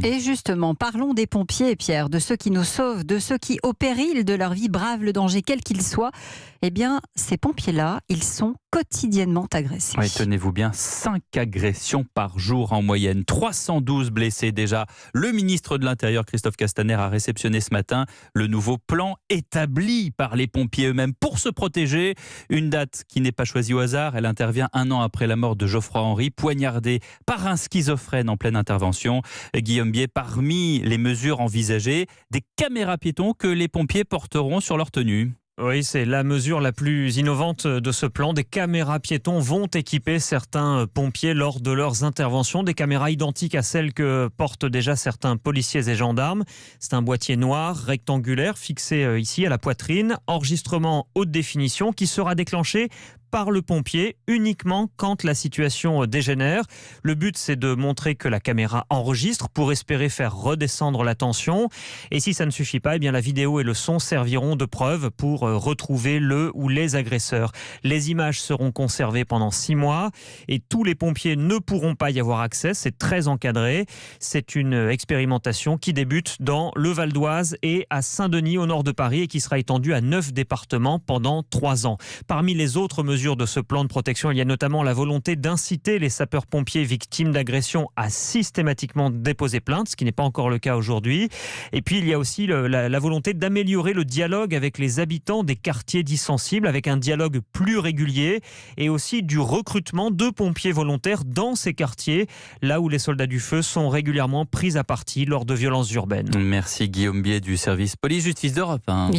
Et justement, parlons des pompiers, Pierre, de ceux qui nous sauvent, de ceux qui, au péril de leur vie, bravent le danger, quel qu'il soit. Eh bien, ces pompiers-là, ils sont quotidiennement agressés. Oui, tenez-vous bien, 5 agressions par jour en moyenne, 312 blessés déjà. Le ministre de l'Intérieur, Christophe Castaner, a réceptionné ce matin le nouveau plan établi par les pompiers eux-mêmes pour se protéger. Une date qui n'est pas choisie au hasard, elle intervient 1 an après la mort de Geoffroy Henry, poignardé par un schizophrène en pleine intervention. Guillaume Bier, parmi les mesures envisagées, des caméras piétons que les pompiers porteront sur leur tenue. Oui, c'est la mesure la plus innovante de ce plan. Des caméras piétons vont équiper certains pompiers lors de leurs interventions. Des caméras identiques à celles que portent déjà certains policiers et gendarmes. C'est un boîtier noir, rectangulaire, fixé ici à la poitrine. Enregistrement haute définition qui sera déclenché par le pompier uniquement quand la situation dégénère. Le but, c'est de montrer que la caméra enregistre pour espérer faire redescendre la tension. Et si ça ne suffit pas, eh bien la vidéo et le son serviront de preuve pour retrouver le ou les agresseurs. Les images seront conservées pendant 6 mois et tous les pompiers ne pourront pas y avoir accès. C'est très encadré. C'est une expérimentation qui débute dans le Val d'Oise et à Saint-Denis au nord de Paris et qui sera étendue à 9 départements pendant 3 ans. Parmi les autres mesures de ce plan de protection, il y a notamment la volonté d'inciter les sapeurs-pompiers victimes d'agressions à systématiquement déposer plainte, ce qui n'est pas encore le cas aujourd'hui. Et puis il y a aussi la volonté d'améliorer le dialogue avec les habitants des quartiers dits sensibles, avec un dialogue plus régulier et aussi du recrutement de pompiers volontaires dans ces quartiers, là où les soldats du feu sont régulièrement pris à partie lors de violences urbaines. Merci Guillaume Bier du service police-justice d'Europe 1.